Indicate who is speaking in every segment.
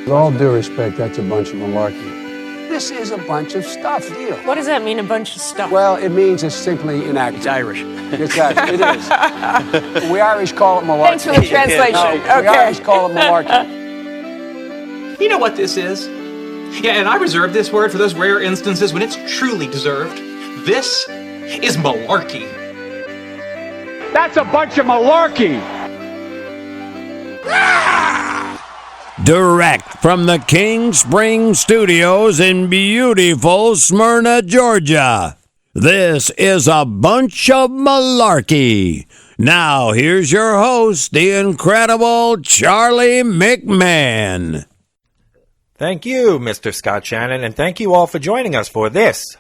Speaker 1: With all due respect, that's a bunch of malarkey. This is a bunch of stuff, deal.
Speaker 2: What does that mean, a bunch of stuff?
Speaker 1: Well, it means it's simply inaccurate.
Speaker 3: It's Irish.
Speaker 1: It's Irish. It is. We Irish call it malarkey.
Speaker 2: Thanks for the translation.
Speaker 1: No, we Irish call it malarkey.
Speaker 3: You know what this is? Yeah, and I reserve this word for those rare instances when it's truly deserved. This is malarkey.
Speaker 4: That's a bunch of malarkey.
Speaker 5: Direct from the King Spring Studios in beautiful Smyrna, Georgia. This is a bunch of malarkey. Now, here's your host, the incredible Charlie McMahon.
Speaker 6: Thank you, Mr. Scott Shannon, and thank you all for joining us for this,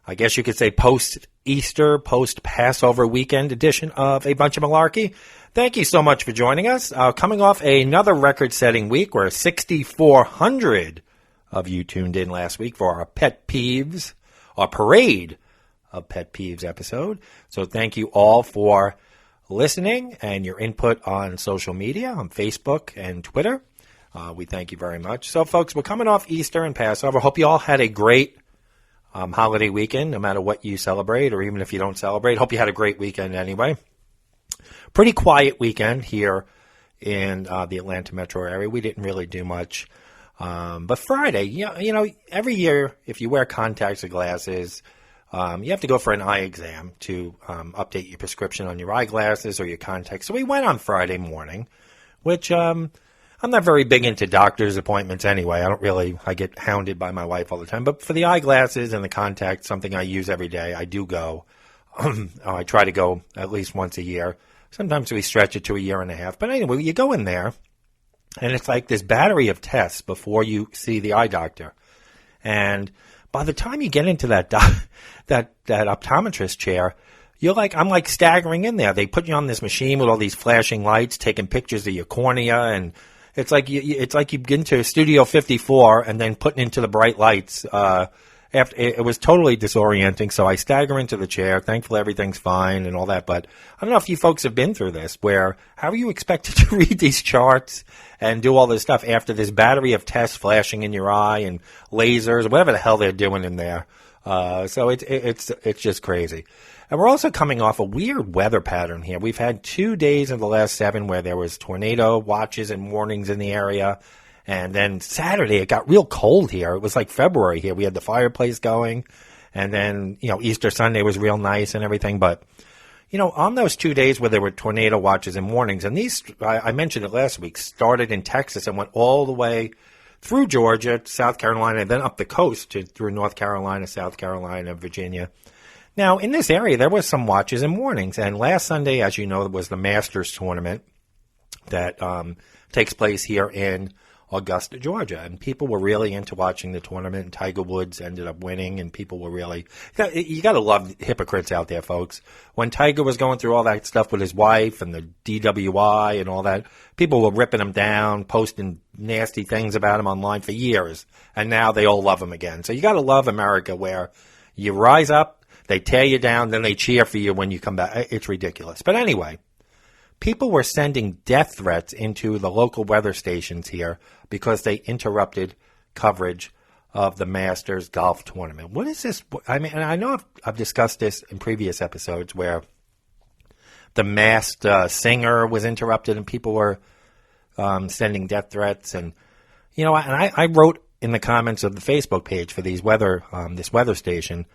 Speaker 6: I guess you could say post-Easter, post-Passover weekend edition of A Bunch of Malarkey. Thank you so much for joining us. Coming off another record-setting week where 6,400 of you tuned in last week for our Pet Peeves, our Parade of Pet Peeves episode. So thank you all for listening and your input on social media, on Facebook and Twitter. We thank you very much. So, folks, we're coming off Easter and Passover. Hope you all had a great holiday weekend, no matter what you celebrate or even if you don't celebrate. Hope you had a great weekend anyway. Pretty quiet weekend here in the Atlanta metro area. We didn't really do much. But Friday, you know, every year if you wear contacts or glasses, you have to go for an eye exam to update your prescription on your eyeglasses or your contacts. So we went on Friday morning, which I'm not very big into doctor's appointments anyway. I get hounded by my wife all the time. But for the eyeglasses and the contacts, something I use every day, I do go. I try to go at least once a year. Sometimes we stretch it to a year and a half. But anyway, you go in there, and it's like this battery of tests before you see the eye doctor. And by the time you get into that optometrist chair, I'm like staggering in there. They put you on this machine with all these flashing lights, taking pictures of your cornea, and it's like you get into Studio 54 and then putting into the bright lights. After it was totally disorienting, so I stagger into the chair. Thankfully, everything's fine and all that. But I don't know if you folks have been through this, where how are you expected to read these charts and do all this stuff after this battery of tests flashing in your eye and lasers, whatever the hell they're doing in there? So it's just crazy. And we're also coming off a weird weather pattern here. We've had 2 days in the last 7 where there was tornado watches and warnings in the area. And then Saturday, it got real cold here. It was like February here. We had the fireplace going. And then, Easter Sunday was real nice and everything. But, on those 2 days where there were tornado watches and warnings, and these, I mentioned it last week, started in Texas and went all the way through Georgia, South Carolina, and then up the coast through North Carolina, South Carolina, Virginia. Now, in this area, there was some watches and warnings. And last Sunday, as you know, was the Masters tournament that takes place here in Augusta, Georgia. And people were really into watching the tournament. And Tiger Woods ended up winning, and people were really... You got to love hypocrites out there, folks. When Tiger was going through all that stuff with his wife and the DWI and all that, people were ripping him down, posting nasty things about him online for years. And now they all love him again. So you got to love America, where you rise up, they tear you down, then they cheer for you when you come back. It's ridiculous. But anyway, people were sending death threats into the local weather stations here because they interrupted coverage of the Masters golf tournament. What is this? I mean, and I know I've discussed this in previous episodes where the masked singer was interrupted and people were sending death threats. And, I wrote in the comments of the Facebook page for these this weather station,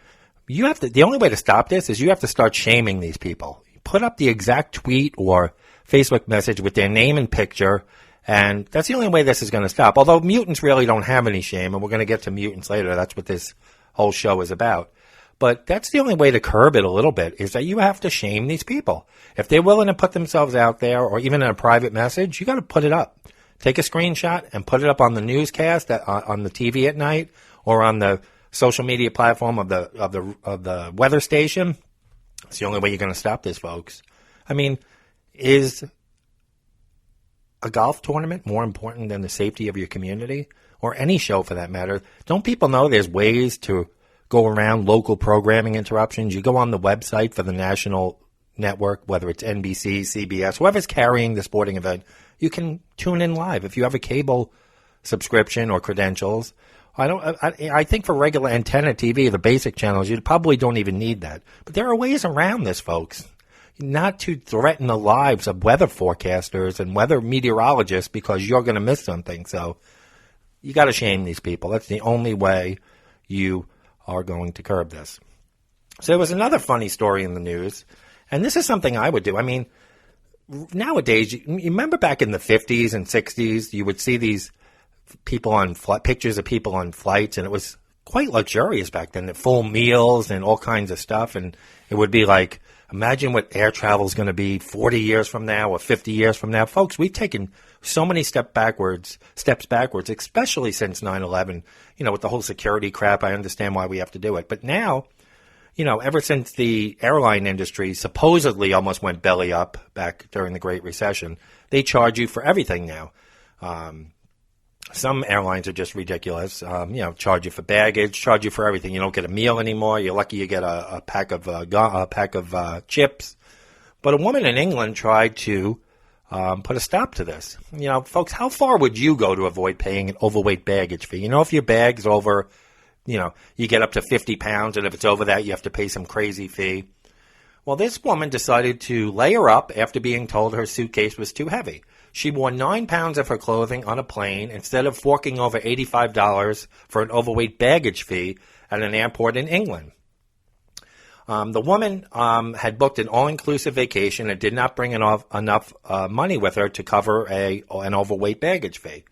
Speaker 6: the only way to stop this is you have to start shaming these people. Put up the exact tweet or Facebook message with their name and picture, and that's the only way this is going to stop. Although mutants really don't have any shame, and we're going to get to mutants later. That's what this whole show is about. But that's the only way to curb it a little bit, is that you have to shame these people. If they're willing to put themselves out there, or even in a private message, you got to put it up. Take a screenshot and put it up on the newscast, on the TV at night, or on the social media platform of the weather station. It's the only way you're going to stop this, folks. I mean, is a golf tournament more important than the safety of your community? Or any show, for that matter? Don't people know there's ways to go around local programming interruptions? You go on the website for the national network, whether it's NBC, CBS, whoever's carrying the sporting event, you can tune in live. If you have a cable subscription or credentials, I think for regular antenna TV, the basic channels, you probably don't even need that. But there are ways around this, folks. Not to threaten the lives of weather forecasters and weather meteorologists because you're going to miss something. So you got to shame these people. That's the only way you are going to curb this. So there was another funny story in the news, and this is something I would do. I mean, nowadays, you remember back in the 50s and 60s, you would see these people on pictures of people on flights, and it was quite luxurious back then. Full meals and all kinds of stuff, and it would be like, imagine what air travel is going to be 40 years from now or 50 years from now. Folks, we've taken so many steps backwards, especially since 9/11. With the whole security crap, I understand why we have to do it. But now, ever since the airline industry supposedly almost went belly up back during the Great Recession, they charge you for everything now. Some airlines are just ridiculous. Charge you for baggage, charge you for everything. You don't get a meal anymore. You're lucky you get a pack of chips. But a woman in England tried to put a stop to this. Folks, how far would you go to avoid paying an overweight baggage fee? If your bag's over, you get up to 50 pounds, and if it's over that, you have to pay some crazy fee. Well, this woman decided to layer up after being told her suitcase was too heavy. She wore 9 pounds of her clothing on a plane instead of forking over $85 for an overweight baggage fee at an airport in England. The woman had booked an all-inclusive vacation and did not bring enough money with her to cover an overweight baggage fee.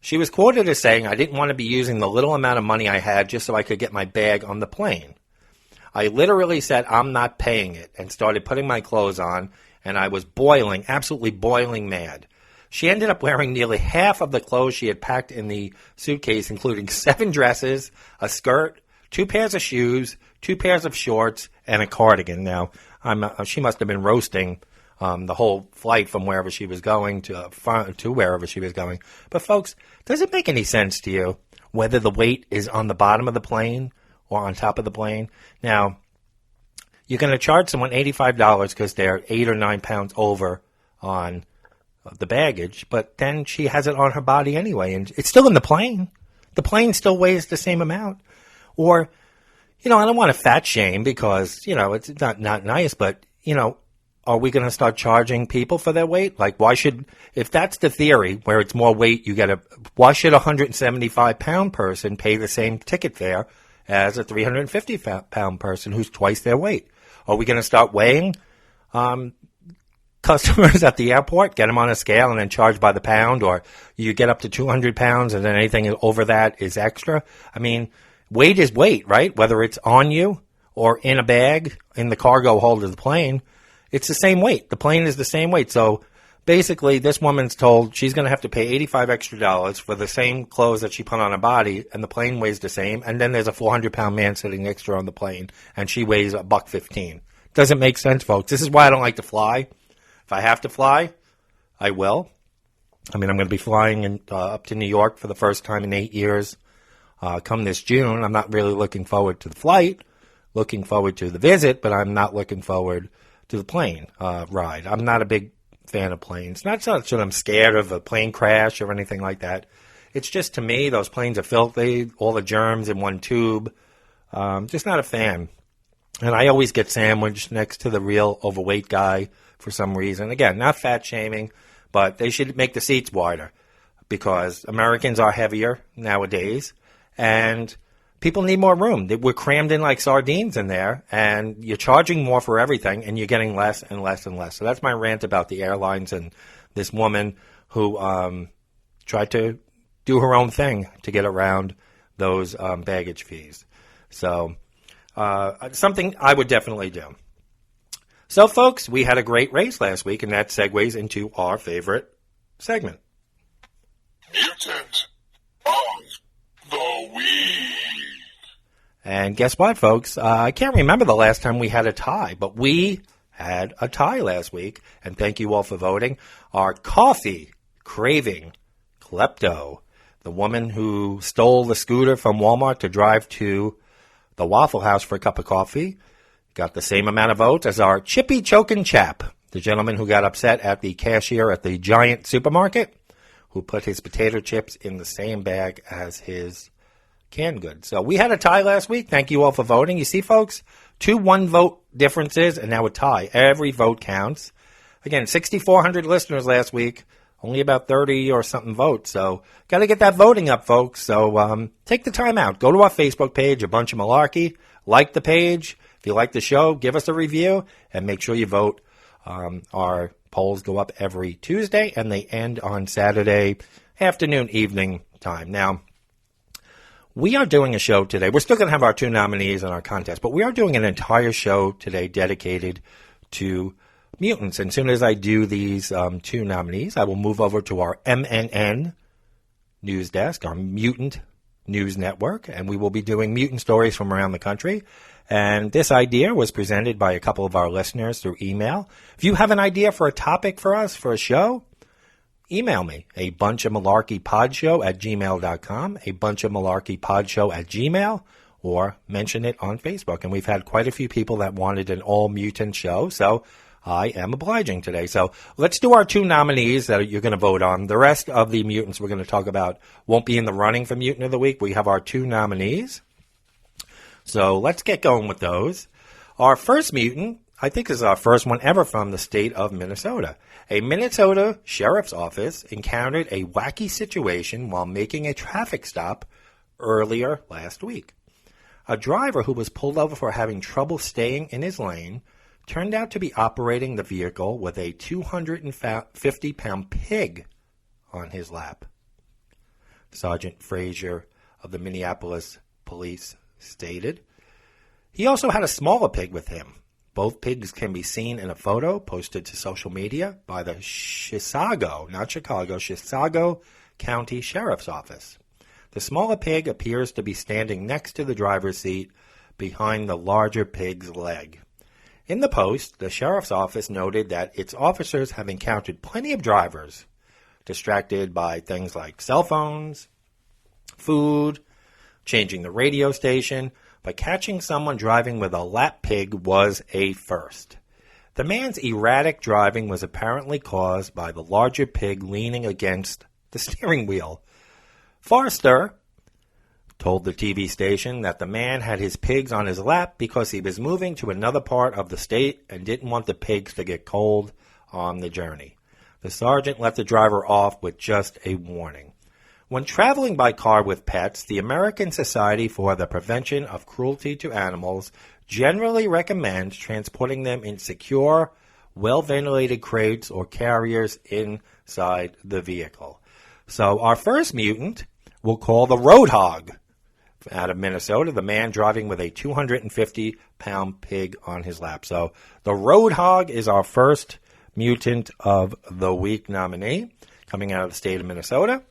Speaker 6: She was quoted as saying, "I didn't want to be using the little amount of money I had just so I could get my bag on the plane. I literally said, I'm not paying it, and started putting my clothes on, and I was absolutely boiling mad." She ended up wearing nearly half of the clothes she had packed in the suitcase, including 7 dresses, a skirt, 2 pairs of shoes, 2 pairs of shorts, and a cardigan. Now, she must have been roasting the whole flight from wherever she was going to wherever she was going. But, folks, does it make any sense to you whether the weight is on the bottom of the plane or on top of the plane? Now, you're going to charge someone $85 because they're 8 or 9 pounds over on the baggage, but then she has it on her body anyway, and it's still in the plane. The plane still weighs the same amount. Or, I don't want to fat shame because, it's not nice, but, are we going to start charging people for their weight? Like, if that's the theory where it's more weight, why should a 175-pound person pay the same ticket fare as a 350-pound person who's twice their weight? Are we going to start weighing customers at the airport, get them on a scale and then charge by the pound, or you get up to 200 pounds and then anything over that is extra? I mean, weight is weight, right? Whether it's on you or in a bag in the cargo hold of the plane, it's the same weight. The plane is the same weight. So basically, this woman's told she's going to have to pay $85 extra for the same clothes that she put on her body, and the plane weighs the same. And then there's a 400-pound man sitting next to her on the plane, and she weighs $115. Doesn't make sense, folks. This is why I don't like to fly. If I have to fly, I will. I mean, I'm going to be flying up to New York for the first time in 8 years come this June. I'm not really looking forward to the flight, looking forward to the visit, but I'm not looking forward to the plane ride. I'm not a big fan of planes. Not so much that I'm scared of a plane crash or anything like that. It's just, to me, those planes are filthy, all the germs in one tube. Just not a fan. And I always get sandwiched next to the real overweight guy for some reason. Again, not fat shaming, but they should make the seats wider because Americans are heavier nowadays, and people need more room. We're crammed in like sardines in there, and you're charging more for everything, and you're getting less and less and less. So that's my rant about the airlines and this woman who tried to do her own thing to get around those baggage fees. So something I would definitely do. So, folks, we had a great race last week, and that segues into our favorite segment.
Speaker 7: Mutant of the Week.
Speaker 6: And guess what, folks? I can't remember the last time we had a tie, but we had a tie last week, and thank you all for voting. Our coffee-craving klepto, the woman who stole the scooter from Walmart to drive to the Waffle House for a cup of coffee, got the same amount of votes as our chippy chokin' chap, The gentleman who got upset at the cashier at the giant supermarket, who put his potato chips in the same bag as his canned goods. So we had a tie last week. Thank you all for voting. You see, folks, 2 one-vote differences and now a tie. Every vote counts. Again, 6,400 listeners last week, only about 30 or something votes. So got to get that voting up, folks. So take the time out. Go to our Facebook page, A Bunch of Malarkey. Like the page. If you like the show, give us a review and make sure you vote. Our polls go up every Tuesday and they end on Saturday afternoon, evening time. Now, we are doing a show today. We're still going to have our 2 nominees in our contest, but we are doing an entire show today dedicated to mutants. And as soon as I do these 2 nominees, I will move over to our MNN news desk, our Mutant News Network, and we will be doing mutant stories from around the country. And this idea was presented by a couple of our listeners through email. If you have an idea for a topic for us for a show, email me, a bunch of malarkey podshow at gmail.com, a bunch of malarkey podshow at gmail, or mention it on Facebook. And we've had quite a few people that wanted an all mutant show, so I am obliging today. So let's do our 2 nominees that you're going to vote on. The rest of the mutants we're going to talk about won't be in the running for Mutant of the Week. We have our 2 nominees. So let's get going with those. Our first mutant, I think, is our first one ever from the state of Minnesota. A Minnesota sheriff's office encountered a wacky situation while making a traffic stop earlier last week. A driver who was pulled over for having trouble staying in his lane turned out to be operating the vehicle with a 250-pound pig on his lap. Sergeant Frazier of the Minneapolis Police stated. He also had a smaller pig with him. Both pigs can be seen in a photo posted to social media by the Chisago County Sheriff's Office. The smaller pig appears to be standing next to the driver's seat behind the larger pig's leg. In the post, the Sheriff's Office noted that its officers have encountered plenty of drivers distracted by things like cell phones, food, changing the radio station, but catching someone driving with a lap pig was a first. The man's erratic driving was apparently caused by the larger pig leaning against the steering wheel. Forrester told the TV station that the man had his pigs on his lap because he was moving to another part of the state and didn't want the pigs to get cold on the journey. The sergeant let the driver off with just a warning. When traveling by car with pets, the American Society for the Prevention of Cruelty to Animals generally recommends transporting them in secure, well-ventilated crates or carriers inside the vehicle. So our first mutant we'll call the Roadhog. Out of Minnesota, the man driving with a 250-pound pig on his lap. So the Roadhog is our first Mutant of the Week nominee, coming out of the state of Minnesota.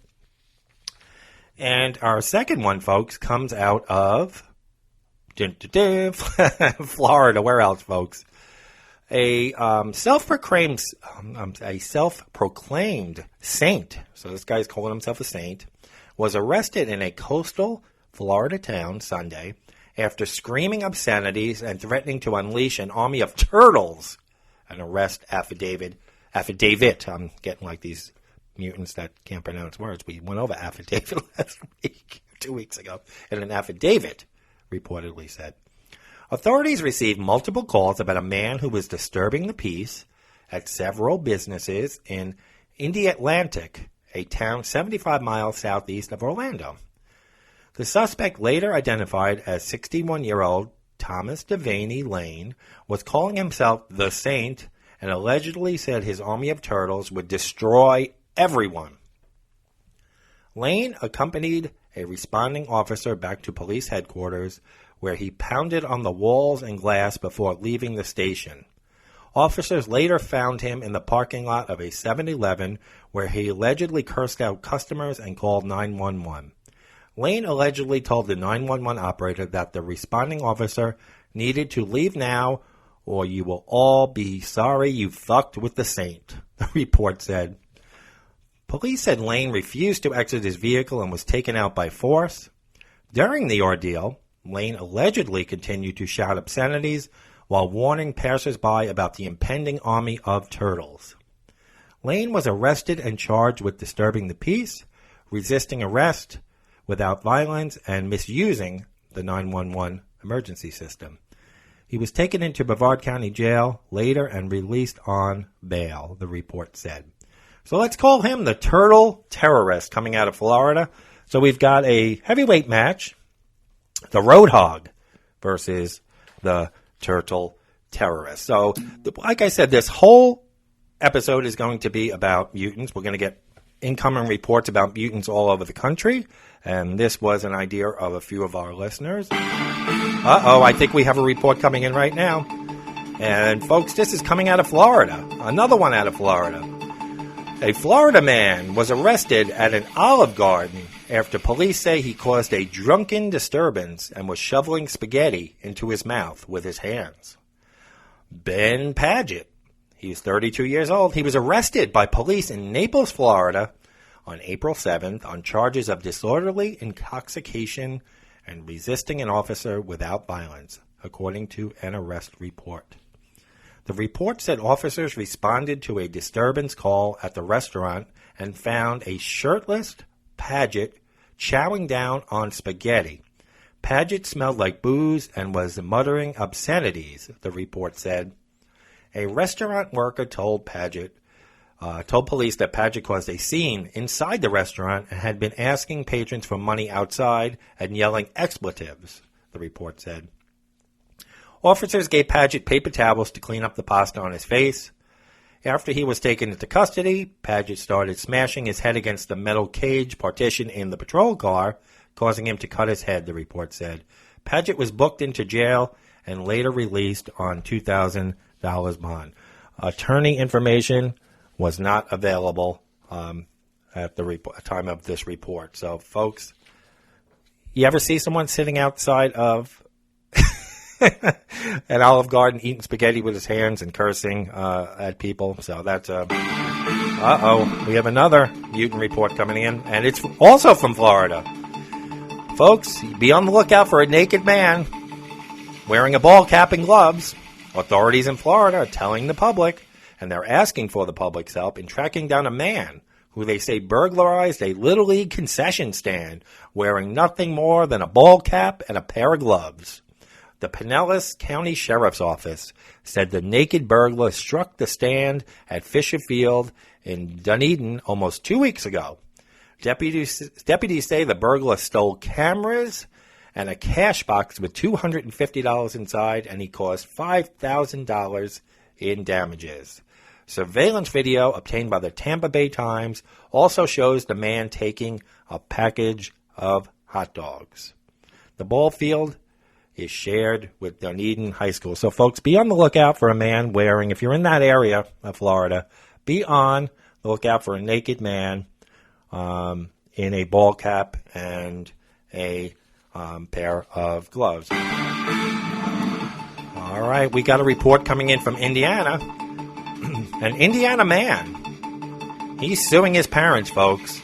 Speaker 6: And our second one, folks, comes out of Florida. Where else, folks? A self-proclaimed saint, so this guy's calling himself a saint, was arrested in a coastal Florida town Sunday after screaming obscenities and threatening to unleash an army of turtles. An arrest affidavit. I'm getting like these mutants that can't pronounce words. We went over affidavit last week, 2 weeks ago, and an affidavit reportedly said. Authorities received multiple calls about a man who was disturbing the peace at several businesses in Indialantic, a town 75 miles southeast of Orlando. The suspect, later identified as 61-year-old Thomas Devaney Lane, was calling himself the Saint and allegedly said his army of turtles would destroy everyone. Lane accompanied a responding officer back to police headquarters, where he pounded on the walls and glass before leaving the station. Officers later found him in the parking lot of a 7-Eleven, where he allegedly cursed out customers and called 911. Lane allegedly told the 911 operator that the responding officer needed to leave now, or you will all be sorry you fucked with the Saint, the report said. Police said Lane refused to exit his vehicle and was taken out by force. During the ordeal, Lane allegedly continued to shout obscenities while warning passersby about the impending army of turtles. Lane was arrested and charged with disturbing the peace, resisting arrest without violence, and misusing the 911 emergency system. He was taken into Brevard County Jail later and released on bail, the report said. So let's call him the Turtle Terrorist coming out of Florida. So we've got a heavyweight match, the Roadhog versus the Turtle Terrorist. So, like I said, this whole episode is going to be about mutants. We're going to get incoming reports about mutants all over the country. And this was an idea of a few of our listeners. I think we have a report coming in right now. And folks, this is coming out of Florida. Another one out of Florida. A Florida man was arrested at an Olive Garden after police say he caused a drunken disturbance and was shoveling spaghetti into his mouth with his hands. Ben Paget, he's 32 years old. He was arrested by police in Naples, Florida on April 7th on charges of disorderly intoxication and resisting an officer without violence, according to an arrest report. The report said officers responded to a disturbance call at the restaurant and found a shirtless Paget chowing down on spaghetti. Paget smelled like booze and was muttering obscenities, the report said. A restaurant worker told police that Paget caused a scene inside the restaurant and had been asking patrons for money outside and yelling expletives, the report said. Officers gave Paget paper towels to clean up the pasta on his face. After he was taken into custody, Paget started smashing his head against the metal cage partition in the patrol car, causing him to cut his head, the report said. Paget was booked into jail and later released on $2,000 bond. Attorney information was not available at the time of this report. So, folks, you ever see someone sitting outside of an Olive Garden eating spaghetti with his hands and cursing at people? So that's we have another mutant report coming in, and it's also from Florida. Folks, be on the lookout for a naked man wearing a ball cap and gloves. Authorities in Florida are telling the public, and they're asking for the public's help in tracking down a man who they say burglarized a Little League concession stand wearing nothing more than a ball cap and a pair of gloves. The Pinellas County Sheriff's Office said the naked burglar struck the stand at Fisher Field in Dunedin almost 2 weeks ago. Deputies say the burglar stole cameras and a cash box with $250 inside, and he caused $5,000 in damages. Surveillance video obtained by the Tampa Bay Times also shows the man taking a package of hot dogs. The ball field is shared with Dunedin High School. So, folks, be on the lookout for a man wearing, if you're in that area of Florida, be on the lookout for a naked man in a ball cap and a pair of gloves. All right, we got a report coming in from Indiana. An Indiana man. He's suing his parents, folks,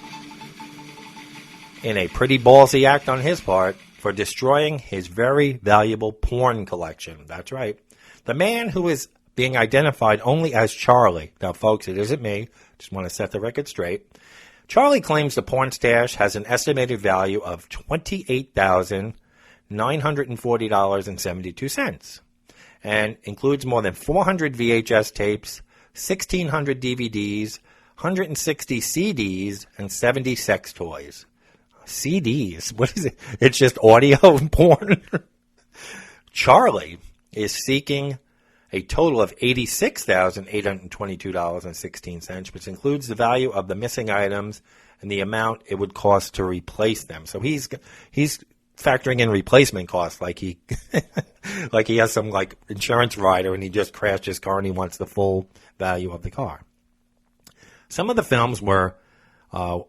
Speaker 6: in a pretty ballsy act on his part for destroying his very valuable porn collection. That's right. The man who is being identified only as Charlie. Now, folks, it isn't me. Just want to set the record straight. Charlie claims the porn stash has an estimated value of $28,940.72 and includes more than 400 VHS tapes, 1,600 DVDs, 160 CDs, and 70 sex toys. CDs? What is it? It's just audio porn? Charlie is seeking a total of $86,822.16, which includes the value of the missing items and the amount it would cost to replace them. So he's factoring in replacement costs, like he like he has some like insurance rider and he just crashed his car and he wants the full value of the car. Some of the films were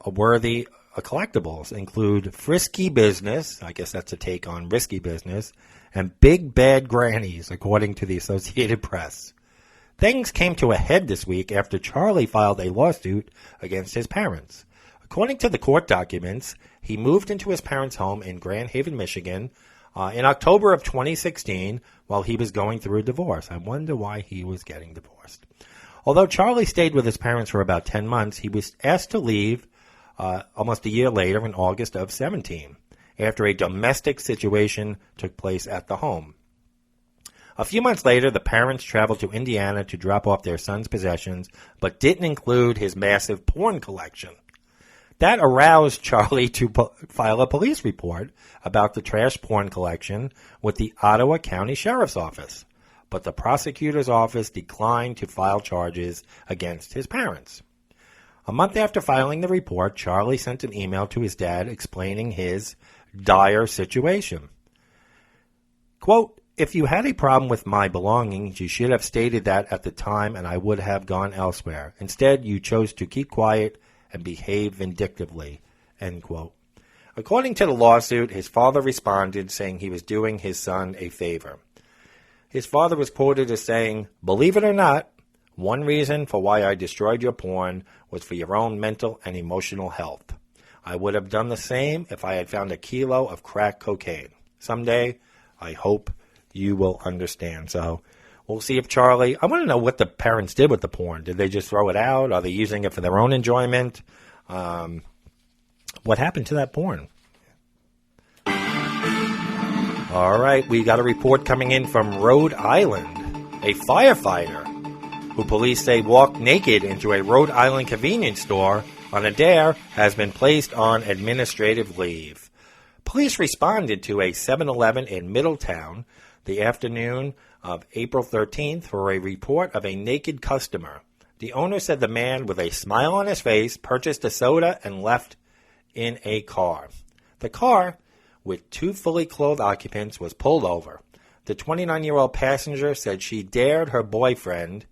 Speaker 6: worthy collectibles include Frisky Business, I guess that's a take on Risky Business, and Big Bad Grannies, according to the Associated Press. Things came to a head this week after Charlie filed a lawsuit against his parents. According to the court documents, he moved into his parents' home in Grand Haven, Michigan in October of 2016 while he was going through a divorce. I wonder why he was getting divorced. Although Charlie stayed with his parents for about 10 months, he was asked to leave almost a year later in August of 17 after a domestic situation took place at the home. A few months later, the parents traveled to Indiana to drop off their son's possessions, but didn't include his massive porn collection. That aroused Charlie to file a police report about the trash porn collection with the Ottawa County Sheriff's Office, but the prosecutor's office declined to file charges against his parents. A month after filing the report, Charlie sent an email to his dad explaining his dire situation. Quote, "If you had a problem with my belongings, you should have stated that at the time and I would have gone elsewhere. Instead, you chose to keep quiet and behave vindictively." End quote. According to the lawsuit, his father responded saying he was doing his son a favor. His father was quoted as saying, "Believe it or not, one reason for why I destroyed your porn was for your own mental and emotional health. I would have done the same if I had found a kilo of crack cocaine. Someday, I hope you will understand." So we'll see if Charlie... I want to know what the parents did with the porn. Did they just throw it out? Are they using it for their own enjoyment? What happened to that porn? All right, we got a report coming in from Rhode Island. A firefighter who police say walked naked into a Rhode Island convenience store on a dare has been placed on administrative leave. Police responded to a 7-Eleven in Middletown the afternoon of April 13th for a report of a naked customer. The owner said the man with a smile on his face purchased a soda and left in a car. The car, with 2 fully clothed occupants, was pulled over. The 29-year-old passenger said she dared her boyfriend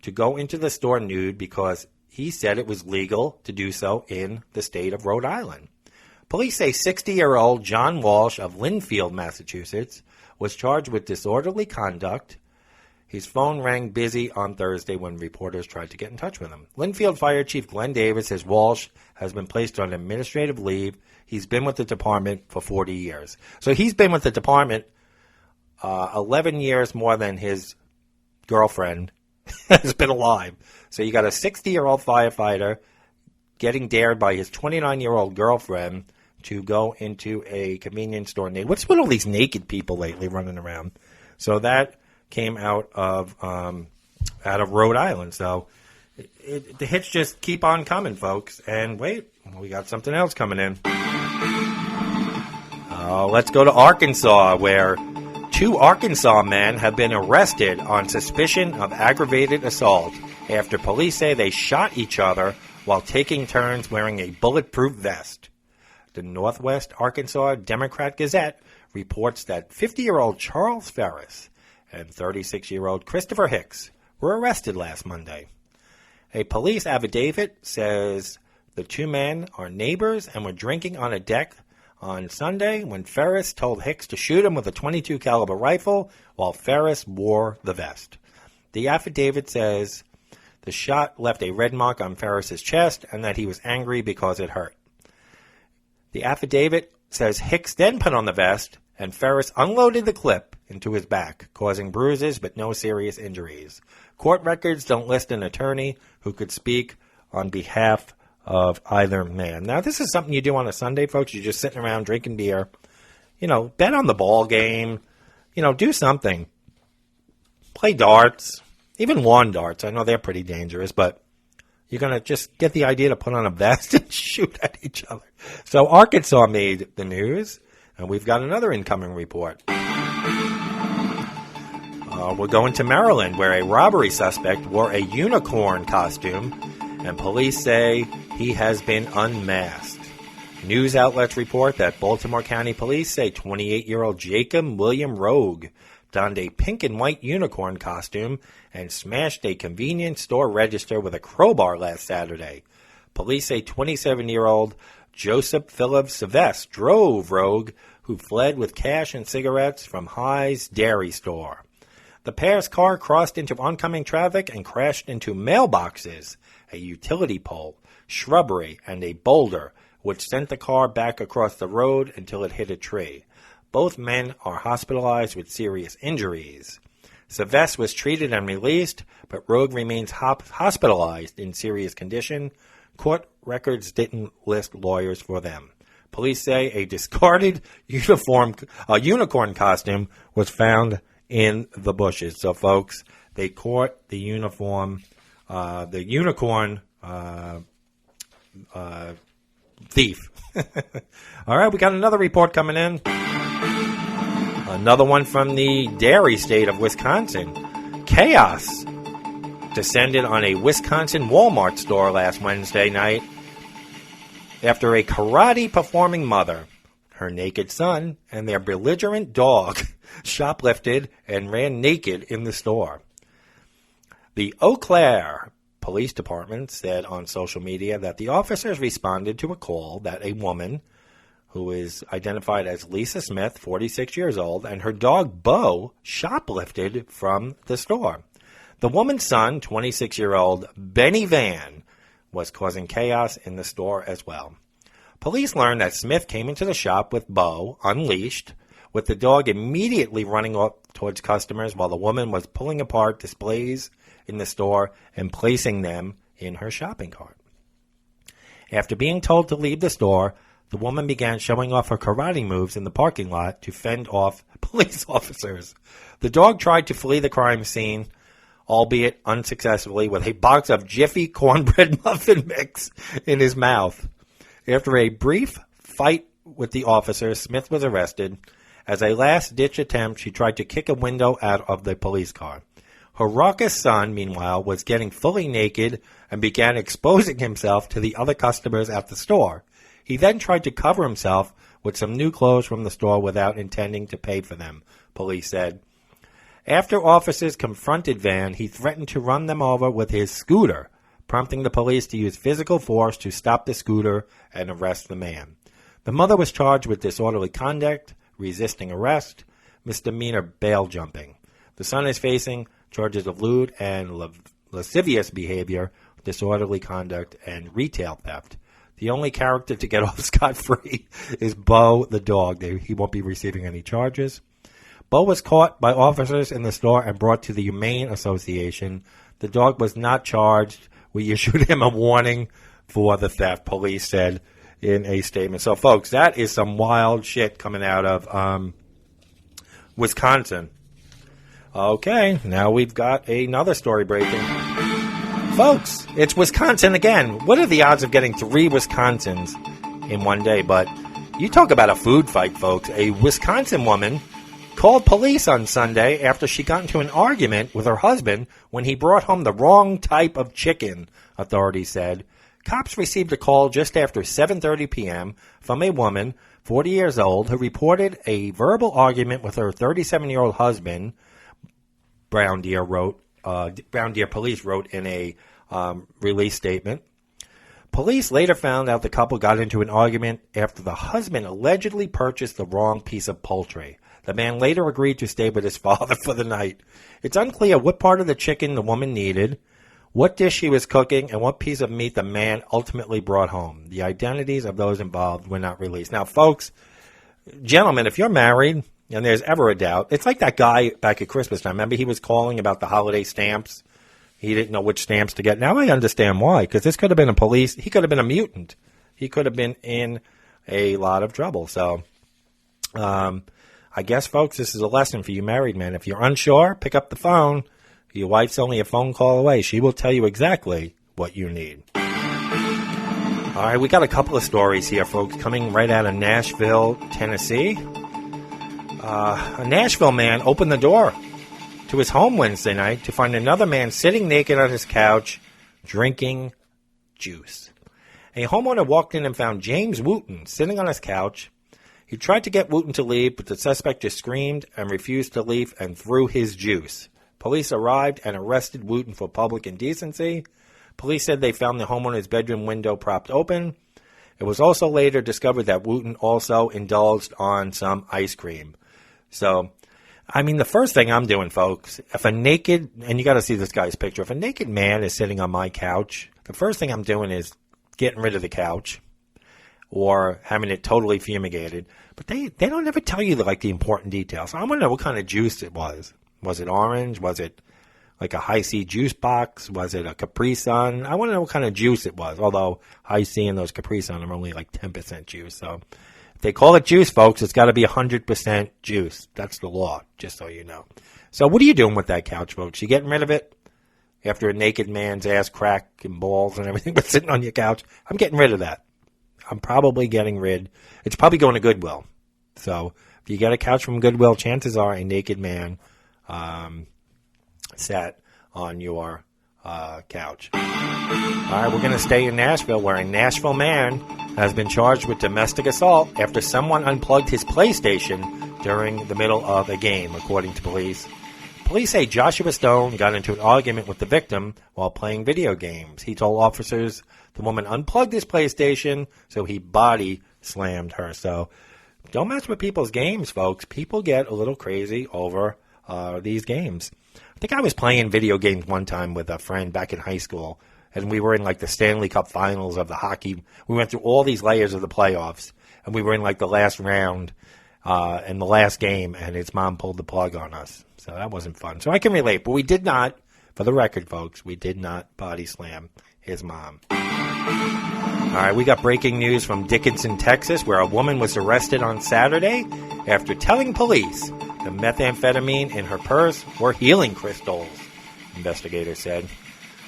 Speaker 6: to go into the store nude because he said it was legal to do so in the state of Rhode Island. Police say 60-year-old John Walsh of Lynnfield, Massachusetts, was charged with disorderly conduct. His phone rang busy on Thursday when reporters tried to get in touch with him. Lynnfield Fire Chief Glenn Davis says Walsh has been placed on administrative leave. He's been with the department for 40 years. So he's been with the department 11 years more than his girlfriend has been alive. So you got a 60-year-old firefighter getting dared by his 29-year-old girlfriend to go into a convenience store naked. What's with all these naked people lately running around? So that came out of Rhode Island. So the hits just keep on coming, folks. And wait, we got something else coming in. Let's go to Arkansas, where 2 Arkansas men have been arrested on suspicion of aggravated assault after police say they shot each other while taking turns wearing a bulletproof vest. The Northwest Arkansas Democrat-Gazette reports that 50-year-old Charles Ferris and 36-year-old Christopher Hicks were arrested last Monday. A police affidavit says the 2 men are neighbors and were drinking on a deck on Sunday when Ferris told Hicks to shoot him with a .22 caliber rifle while Ferris wore the vest. The affidavit says the shot left a red mark on Ferris's chest and that he was angry because it hurt. The affidavit says Hicks then put on the vest and Ferris unloaded the clip into his back, causing bruises but no serious injuries. Court records don't list an attorney who could speak on behalf of either man. Now, this is something you do on a Sunday, folks. You're just sitting around drinking beer. You know, bet on the ball game. You know, do something. Play darts. Even lawn darts. I know they're pretty dangerous, but you're going to just get the idea to put on a vest and shoot at each other. So Arkansas made the news, and we've got another incoming report. We're going to Maryland, where a robbery suspect wore a unicorn costume, and police say he has been unmasked. News outlets report that Baltimore County Police say 28-year-old Jacob William Rogue donned a pink and white unicorn costume and smashed a convenience store register with a crowbar last Saturday. Police say 27-year-old Joseph Philip Sylvestre drove Rogue, who fled with cash and cigarettes from High's Dairy Store. The pair's car crossed into oncoming traffic and crashed into mailboxes, a utility pole, shrubbery, and a boulder, which sent the car back across the road until it hit a tree. Both men are hospitalized with serious injuries. Sylvester was treated and released, but Rogue remains hospitalized in serious condition. Court records didn't list lawyers for them. Police say a discarded unicorn costume was found in the bushes. So, folks, they caught the unicorn thief. All right, we got another report coming in. Another one from the dairy state of Wisconsin. Chaos descended on a Wisconsin Walmart store last Wednesday night after a karate-performing mother, her naked son, and their belligerent dog shoplifted and ran naked in the store. The Eau Claire Police Department said on social media that the officers responded to a call that a woman, who is identified as Lisa Smith, 46 years old, and her dog Bo shoplifted from the store. The woman's son, 26-year-old Benny Van, was causing chaos in the store as well. Police learned that Smith came into the shop with Bo unleashed, with the dog immediately running off towards customers while the woman was pulling apart displays in the store and placing them in her shopping cart. After being told to leave the store, the woman began showing off her karate moves in the parking lot to fend off police officers. The dog tried to flee the crime scene, albeit unsuccessfully, with a box of Jiffy cornbread muffin mix in his mouth. After a brief fight with the officers, Smith was arrested. As a last-ditch attempt, she tried to kick a window out of the police car. Her raucous son, meanwhile, was getting fully naked and began exposing himself to the other customers at the store. He then tried to cover himself with some new clothes from the store without intending to pay for them, police said. After officers confronted Van, he threatened to run them over with his scooter, prompting the police to use physical force to stop the scooter and arrest the man. The mother was charged with disorderly conduct, resisting arrest, misdemeanor bail jumping. The son is facing charges of lewd and lascivious behavior, disorderly conduct, and retail theft. The only character to get off scot-free is Bo the dog. He won't be receiving any charges. Bo was caught by officers in the store and brought to the Humane Association. The dog was not charged. We issued him a warning for the theft, police said in a statement. So, folks, that is some wild shit coming out of Wisconsin. Okay, now we've got another story breaking. Folks, it's Wisconsin again. What are the odds of getting 3 Wisconsins in one day? But you talk about a food fight, folks. A Wisconsin woman called police on Sunday after she got into an argument with her husband when he brought home the wrong type of chicken, authorities said. Cops received a call just after 7:30 p.m. from a woman, 40 years old, who reported a verbal argument with her 37-year-old husband, Brown Deer Police wrote in a release statement. Police later found out the couple got into an argument after the husband allegedly purchased the wrong piece of poultry. The man later agreed to stay with his father for the night. It's unclear what part of the chicken the woman needed, what dish she was cooking, and what piece of meat the man ultimately brought home. The identities of those involved were not released. Now, folks, gentlemen, if you're married and there's ever a doubt, it's like that guy back at Christmas time. Remember, he was calling about the holiday stamps. He didn't know which stamps to get. Now I understand why, because this could have been he could have been a mutant. He could have been in a lot of trouble. So, I guess, folks, this is a lesson for you married men. If you're unsure, pick up the phone. Your wife's only a phone call away. She will tell you exactly what you need. All right, we got a couple of stories here, folks, coming right out of Nashville, Tennessee. A Nashville man opened the door to his home Wednesday night to find another man sitting naked on his couch, drinking juice. A homeowner walked in and found James Wooten sitting on his couch. He tried to get Wooten to leave, but the suspect just screamed and refused to leave and threw his juice. Police arrived and arrested Wooten for public indecency. Police said they found the homeowner's bedroom window propped open. It was also later discovered that Wooten also indulged on some ice cream. So, I mean, the first thing I'm doing, folks, if a naked, and you got to see this guy's picture, if a naked man is sitting on my couch, the first thing I'm doing is getting rid of the couch. or having it totally fumigated. But they don't ever tell you the important details. I want to know what kind of juice it was. Was it orange? Was it like a High C juice box? Was it a Capri Sun? I want to know what kind of juice it was. Although High C and those Capri Sun are only like 10% juice. So if they call it juice, folks, it's got to be 100% juice. That's the law, just so you know. So what are you doing with that couch, folks? You getting rid of it? After a naked man's ass crack and balls and everything was sitting on your couch? I'm getting rid of that. I'm probably getting rid. It's probably going to Goodwill. So if you get a couch from Goodwill, chances are a naked man sat on your couch. All right, we're going to stay in Nashville, where a Nashville man has been charged with domestic assault after someone unplugged his PlayStation during the middle of a game, according to police. Police say Joshua Stone got into an argument with the victim while playing video games. He told officers the woman unplugged his PlayStation, so he body slammed her. So don't mess with people's games, folks. People get a little crazy over these games. I think I was playing video games one time with a friend back in high school, and we were in the Stanley Cup Finals of the hockey. We went through all these layers of the playoffs, and we were in the last round in the last game, and his mom pulled the plug on us. So that wasn't fun. So I can relate, but we did not, for the record, folks, we did not body slam his mom. All right, we got breaking news from Dickinson, Texas, where a woman was arrested on Saturday after telling police the methamphetamine in her purse were healing crystals, investigators said.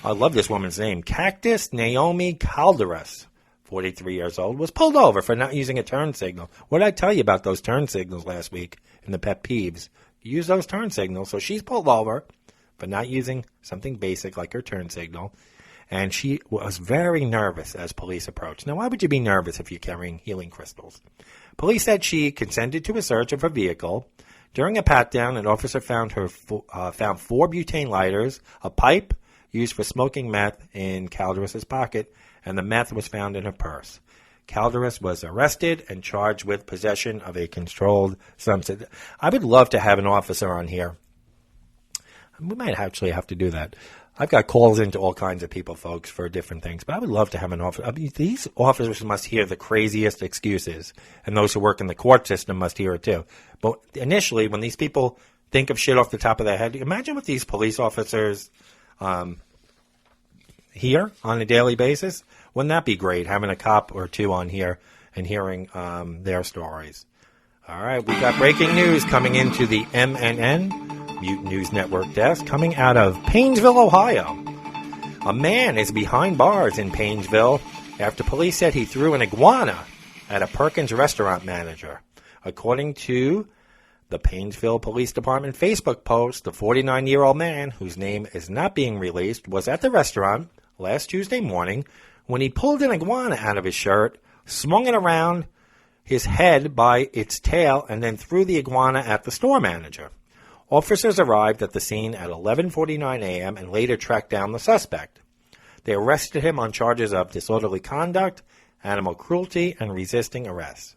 Speaker 6: I love this woman's name. Cactus Naomi Calderas, 43 years old, was pulled over for not using a turn signal. What did I tell you about those turn signals last week in the pet peeves? Use those turn signals. So she's pulled over for not using something basic like her turn signal. And she was very nervous as police approached. Now, why would you be nervous if you're carrying healing crystals? Police said she consented to a search of her vehicle. During a pat-down, an officer found 4 butane lighters, a pipe used for smoking meth in Calderas' pocket, and the meth was found in her purse. Calderas was arrested and charged with possession of a controlled substance. I would love to have an officer on here. We might actually have to do that. I've got calls into all kinds of people, folks, for different things, but I would love to have an officer. I mean, these officers must hear the craziest excuses, and those who work in the court system must hear it too. But initially, when these people think of shit off the top of their head, imagine what these police officers hear on a daily basis. Wouldn't that be great, having a cop or two on here and hearing their stories? All right, we got breaking news coming into the MNN, Mutant News Network desk, coming out of Paynesville, Ohio. A man is behind bars in Paynesville after police said he threw an iguana at a Perkins restaurant manager. According to the Paynesville Police Department Facebook post, the 49-year-old man, whose name is not being released, was at the restaurant last Tuesday morning when he pulled an iguana out of his shirt, swung it around his head by its tail, and then threw the iguana at the store manager. Officers arrived at the scene at 11:49 a.m. and later tracked down the suspect. They arrested him on charges of disorderly conduct, animal cruelty, and resisting arrest.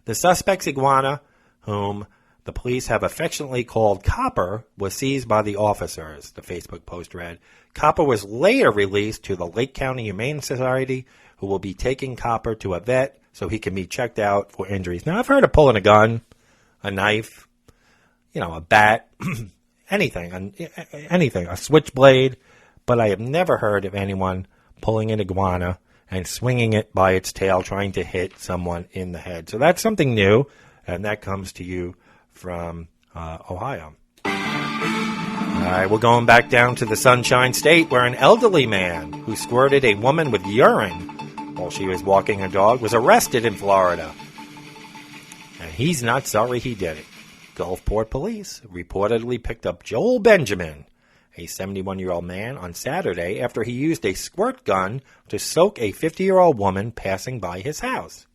Speaker 6: The suspect's iguana, whom the police have affectionately called Copper, was seized by the officers, the Facebook post read. Copper was later released to the Lake County Humane Society, who will be taking Copper to a vet so he can be checked out for injuries. Now, I've heard of pulling a gun, a knife, a bat, anything, a switchblade, but I have never heard of anyone pulling an iguana and swinging it by its tail, trying to hit someone in the head. So that's something new, and that comes to you from Ohio. All right, we're going back down to the Sunshine State, where an elderly man who squirted a woman with urine while she was walking her dog was arrested in Florida. And he's not sorry he did it. Gulfport police reportedly picked up Joel Benjamin, a 71-year-old man, on Saturday after he used a squirt gun to soak a 50-year-old woman passing by his house.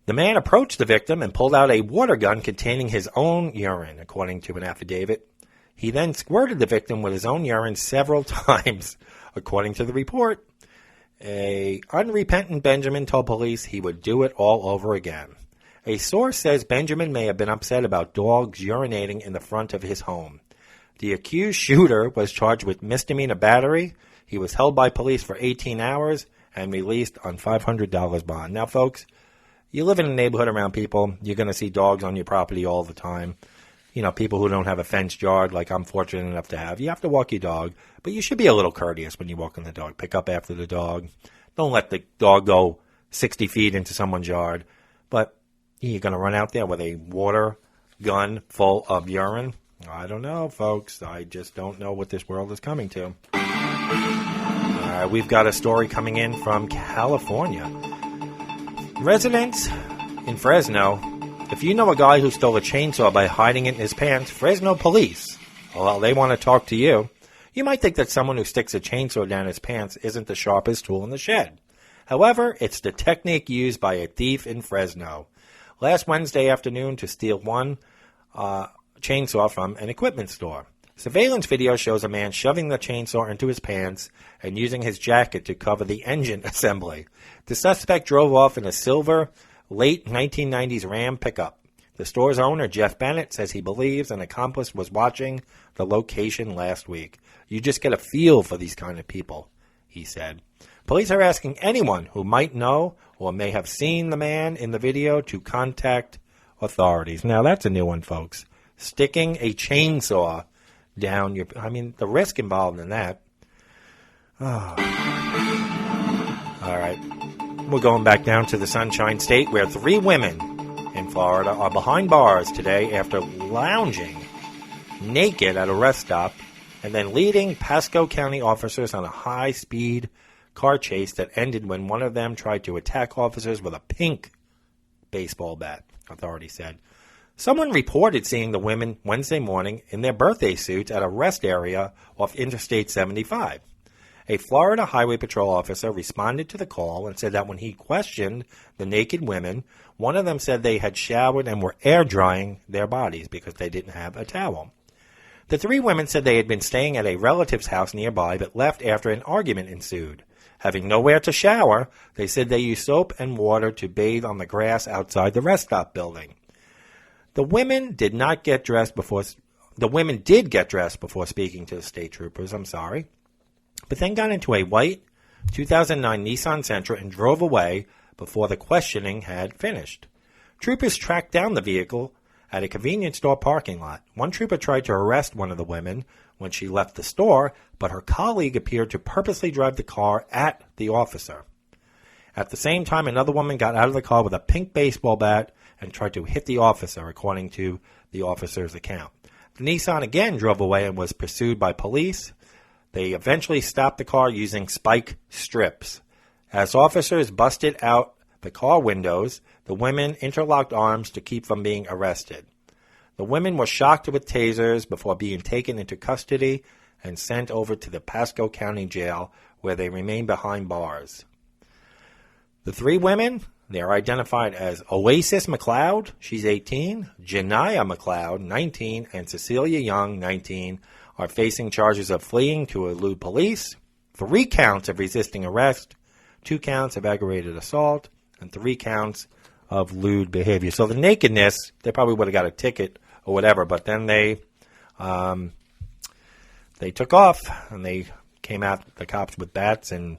Speaker 6: The man approached the victim and pulled out a water gun containing his own urine, according to an affidavit. He then squirted the victim with his own urine several times, according to the report. A unrepentant Benjamin told police he would do it all over again. A source says Benjamin may have been upset about dogs urinating in the front of his home. The accused shooter was charged with misdemeanor battery. He was held by police for 18 hours and released on $500 bond. Now, folks, you live in a neighborhood around people. You're going to see dogs on your property all the time. You know, people who don't have a fenced yard like I'm fortunate enough to have. You have to walk your dog, but you should be a little courteous when you walk on the dog. Pick up after the dog. Don't let the dog go 60 feet into someone's yard. But you're going to run out there with a water gun full of urine? I don't know, folks. I just don't know what this world is coming to. We've got a story coming in from California. Residents in Fresno, if you know a guy who stole a chainsaw by hiding it in his pants, Fresno police, well, they want to talk to you. You might think that someone who sticks a chainsaw down his pants isn't the sharpest tool in the shed. However, it's the technique used by a thief in Fresno. Last Wednesday afternoon to steal one chainsaw from an equipment store. Surveillance video shows a man shoving the chainsaw into his pants and using his jacket to cover the engine assembly. The suspect drove off in a silver, late 1990s Ram pickup. The store's owner, Jeff Bennett, says he believes an accomplice was watching the location last week. You just get a feel for these kind of people, he said. Police are asking anyone who might know or may have seen the man in the video to contact authorities. Now, that's a new one, folks. Sticking a chainsaw down your... I mean, the risk involved in that. Oh. All right. We're going back down to the Sunshine State, where 3 women in Florida are behind bars today after lounging naked at a rest stop and then leading Pasco County officers on a high-speed car chase that ended when one of them tried to attack officers with a pink baseball bat, authorities said. Someone reported seeing the women Wednesday morning in their birthday suits at a rest area off Interstate 75. A Florida Highway Patrol officer responded to the call and said that when he questioned the naked women, one of them said they had showered and were air drying their bodies because they didn't have a towel. The 3 women said they had been staying at a relative's house nearby but left after an argument ensued. Having nowhere to shower, they said they used soap and water to bathe on the grass outside the rest stop building. The women did get dressed before speaking to the state troopers, but then got into a white 2009 Nissan Sentra and drove away before the questioning had finished. Troopers tracked down the vehicle at a convenience store parking lot. One trooper tried to arrest one of the women when she left the store, but her colleague appeared to purposely drive the car at the officer. At the same time, another woman got out of the car with a pink baseball bat and tried to hit the officer, according to the officer's account. The Nissan again drove away and was pursued by police. They eventually stopped the car using spike strips. As officers busted out the car windows, the women interlocked arms to keep from being arrested. The women were shocked with tasers before being taken into custody and sent over to the Pasco County Jail, where they remain behind bars. The 3 women, they're identified as Oasis McLeod, she's 18, Janiyah McLeod, 19, and Cecilia Young, 19, are facing charges of fleeing to elude police, 3 counts of resisting arrest, 2 counts of aggravated assault, and 3 counts of lewd behavior. So the nakedness, they probably would have got a ticket or whatever, but then they took off, and they came out, the cops, with bats, and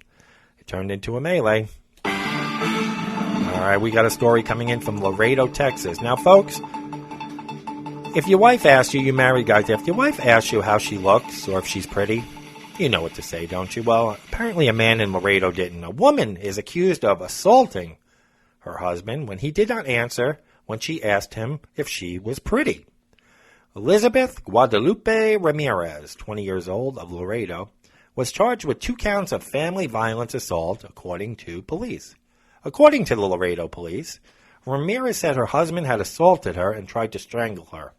Speaker 6: it turned into a melee. All right, we got a story coming in from Laredo, Texas. Now, folks, if your wife asks you, you married guys, if your wife asks you how she looks or if she's pretty, you know what to say, don't you? Well, apparently a man in Laredo didn't. A woman is accused of assaulting her husband when he did not answer when she asked him if she was pretty. Elizabeth Guadalupe Ramirez, 20 years old, of Laredo, was charged with 2 counts of family violence assault, according to police. According to the Laredo police, Ramirez said her husband had assaulted her and tried to strangle her.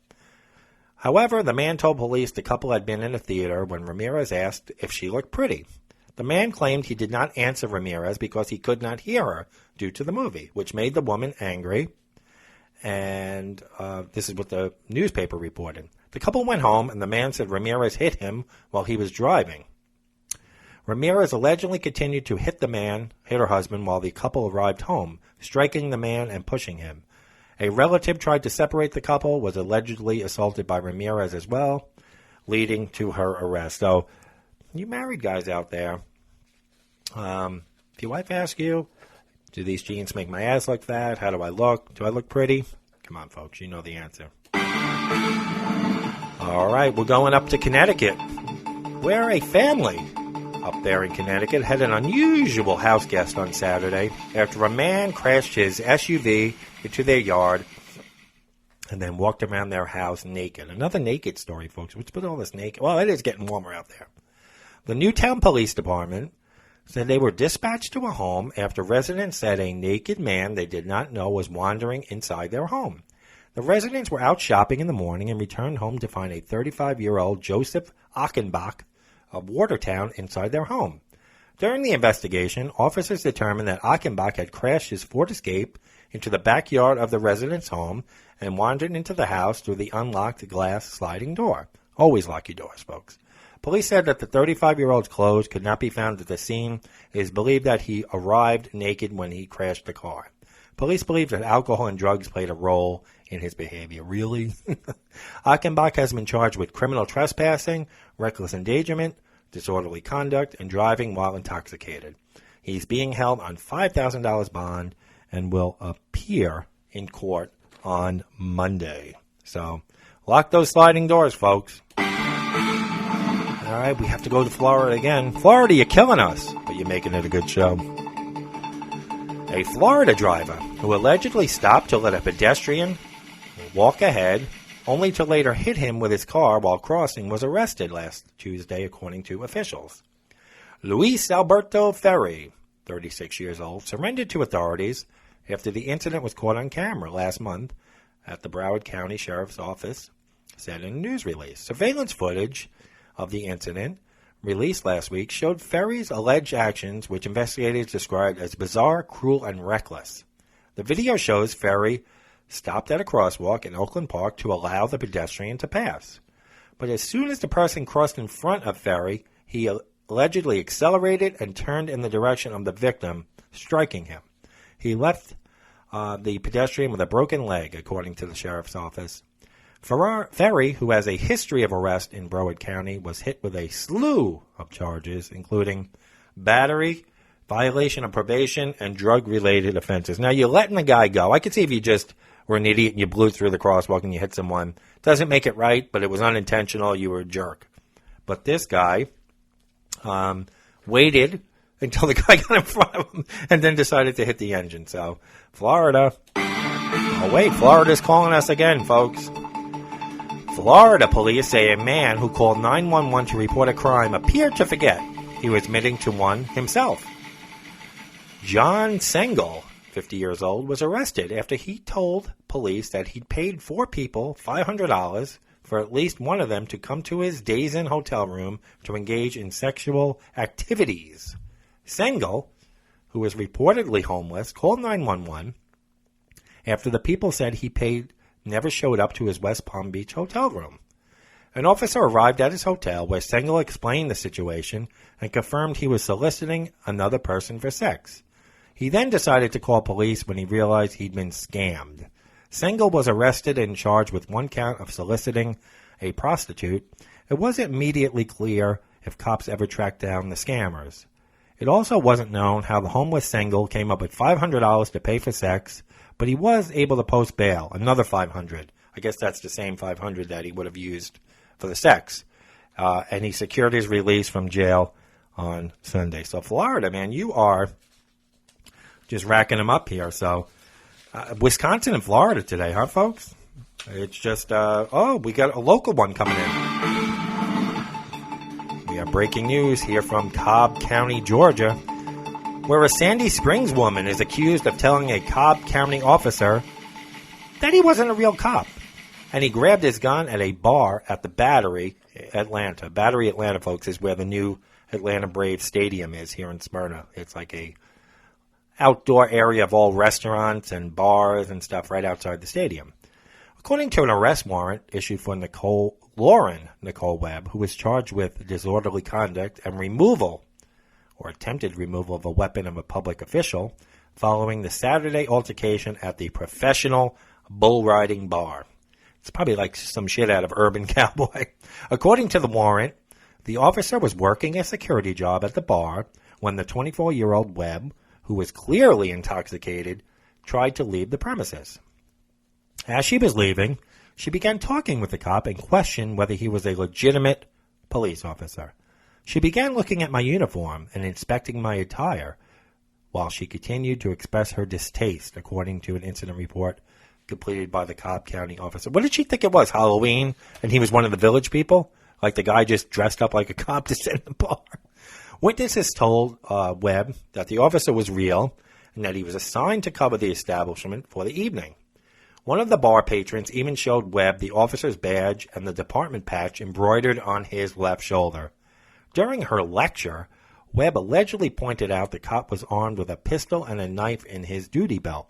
Speaker 6: However, the man told police the couple had been in a theater when Ramirez asked if she looked pretty. The man claimed he did not answer Ramirez because he could not hear her due to the movie, which made the woman angry. And this is what the newspaper reported. The couple went home, and the man said Ramirez hit him while he was driving. Ramirez allegedly continued to hit her husband, while the couple arrived home, striking the man and pushing him. A relative tried to separate the couple, was allegedly assaulted by Ramirez as well, leading to her arrest. So, you married guys out there, if If your wife asks you, do these jeans make my ass look fat? How do I look? Do I look pretty? Come on, folks. You know the answer. All right, we're going up to Connecticut, where a family up there in Connecticut had an unusual house guest on Saturday after a man crashed his SUV into their yard and then walked around their house naked. Another naked story, folks. What's with all this naked? Well, it is getting warmer out there. The Newtown Police Department said they were dispatched to a home after residents said a naked man they did not know was wandering inside their home. The residents were out shopping in the morning and returned home to find a 35-year-old Joseph Achenbach of Watertown inside their home. During the investigation, officers determined that Achenbach had crashed his Ford Escape into the backyard of the resident's home and wandered into the house through the unlocked glass sliding door. Always lock your doors, folks. Police said that the 35-year-old's clothes could not be found at the scene. It is believed that he arrived naked when he crashed the car. Police believe that alcohol and drugs played a role in his behavior. Really? Achenbach has been charged with criminal trespassing, reckless endangerment, disorderly conduct, and driving while intoxicated. He's being held on $5,000 bond and will appear in court on Monday. So, lock those sliding doors, folks. All right, we have to go to Florida again. Florida, you're killing us, but you're making it a good show. A Florida driver who allegedly stopped to let a pedestrian walk ahead, only to later hit him with his car while crossing, was arrested last Tuesday, according to officials. Luis Alberto Ferri, 36 years old, surrendered to authorities after the incident was caught on camera last month at the Broward County Sheriff's Office, said in a news release. Surveillance footage of the incident, released last week, showed Ferry's alleged actions, which investigators described as bizarre, cruel, and reckless. The video shows Ferry stopped at a crosswalk in Oakland Park to allow the pedestrian to pass. But as soon as the person crossed in front of Ferry, he allegedly accelerated and turned in the direction of the victim, striking him. He left the pedestrian with a broken leg, according to the sheriff's office. Ferry, who has a history of arrest in Broward County, was hit with a slew of charges, including battery, violation of probation, and drug-related offenses. Now, you're letting the guy go. I could see if you just were an idiot and you blew through the crosswalk and you hit someone. Doesn't make it right, but it was unintentional. You were a jerk. But this guy waited until the guy got in front of him and then decided to hit the engine. So, Florida. Oh, wait, Florida's calling us again, folks. Florida police say a man who called 911 to report a crime appeared to forget he was admitting to one himself. John Sengel, 50 years old, was arrested after he told police that he'd paid 4 people $500 for at least one of them to come to his Days Inn hotel room to engage in sexual activities. Sengel, who was reportedly homeless, called 911 after the people said he paid never showed up to his West Palm Beach hotel room. An officer arrived at his hotel where Sengel explained the situation and confirmed he was soliciting another person for sex. He then decided to call police when he realized he'd been scammed. Sengel was arrested and charged with 1 count of soliciting a prostitute. It wasn't immediately clear if cops ever tracked down the scammers. It also wasn't known how the homeless Sengel came up with $500 to pay for sex, but he was able to post bail, another $500. I guess that's the same $500 that he would have used for the sex. And he secured his release from jail on Sunday. So Florida, man, you are just racking them up here. So Wisconsin and Florida today, huh, folks? It's just, we got a local one coming in. We have breaking news here from Cobb County, Georgia, where a Sandy Springs woman is accused of telling a Cobb County officer that he wasn't a real cop. And he grabbed his gun at a bar at the Battery, Atlanta. Battery, Atlanta, folks, is where the new Atlanta Braves Stadium is here in Smyrna. It's like a outdoor area of all restaurants and bars and stuff right outside the stadium. According to an arrest warrant issued for Lauren Nicole Webb, who was charged with disorderly conduct and removal or attempted removal of a weapon of a public official following the Saturday altercation at the Professional Bull Riding Bar. It's probably like some shit out of Urban Cowboy. According to the warrant, the officer was working a security job at the bar when the 24-year-old Webb, who was clearly intoxicated, tried to leave the premises. As she was leaving, she began talking with the cop and questioned whether he was a legitimate police officer. She began looking at my uniform and inspecting my attire, while she continued to express her distaste, according to an incident report completed by the Cobb County officer. What did she think it was, Halloween, and he was one of the village people? Like the guy just dressed up like a cop to sit in the bar? Witnesses told Webb that the officer was real and that he was assigned to cover the establishment for the evening. One of the bar patrons even showed Webb the officer's badge and the department patch embroidered on his left shoulder. During her lecture, Webb allegedly pointed out the cop was armed with a pistol and a knife in his duty belt.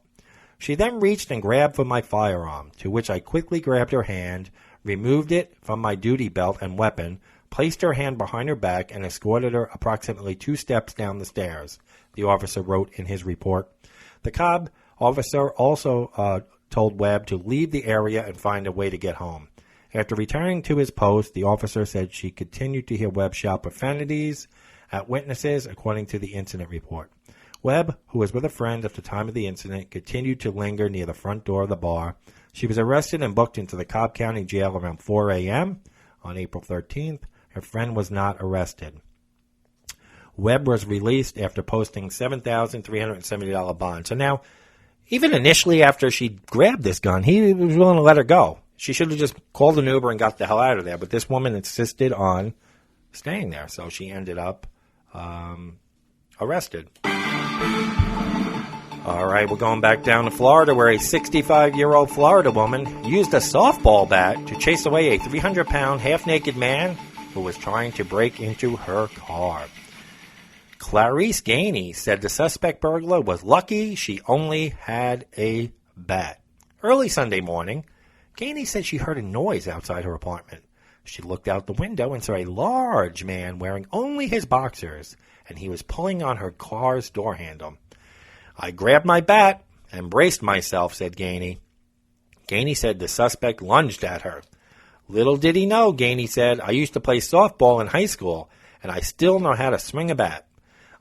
Speaker 6: She then reached and grabbed for my firearm, to which I quickly grabbed her hand, removed it from my duty belt and weapon, placed her hand behind her back, and escorted her approximately 2 steps down the stairs, the officer wrote in his report. The Cobb officer also told Webb to leave the area and find a way to get home. After returning to his post, the officer said she continued to hear Webb shout profanities at witnesses, according to the incident report. Webb, who was with a friend at the time of the incident, continued to linger near the front door of the bar. She was arrested and booked into the Cobb County Jail around 4 a.m. on April 13th. Her friend was not arrested. Webb was released after posting $7,370 bond. So now, even initially after she grabbed this gun, he was willing to let her go. She should have just called an Uber and got the hell out of there. But this woman insisted on staying there, so she ended up arrested. All right, we're going back down to Florida, where a 65-year-old Florida woman used a softball bat to chase away a 300-pound half-naked man who was trying to break into her car. Clarice Gainey said the suspect burglar was lucky she only had a bat. Early Sunday morning, Gainey said she heard a noise outside her apartment. She looked out the window and saw a large man wearing only his boxers, and he was pulling on her car's door handle. I grabbed my bat and braced myself, said Gainey. Gainey said the suspect lunged at her. Little did he know, Gainey said, I used to play softball in high school, and I still know how to swing a bat.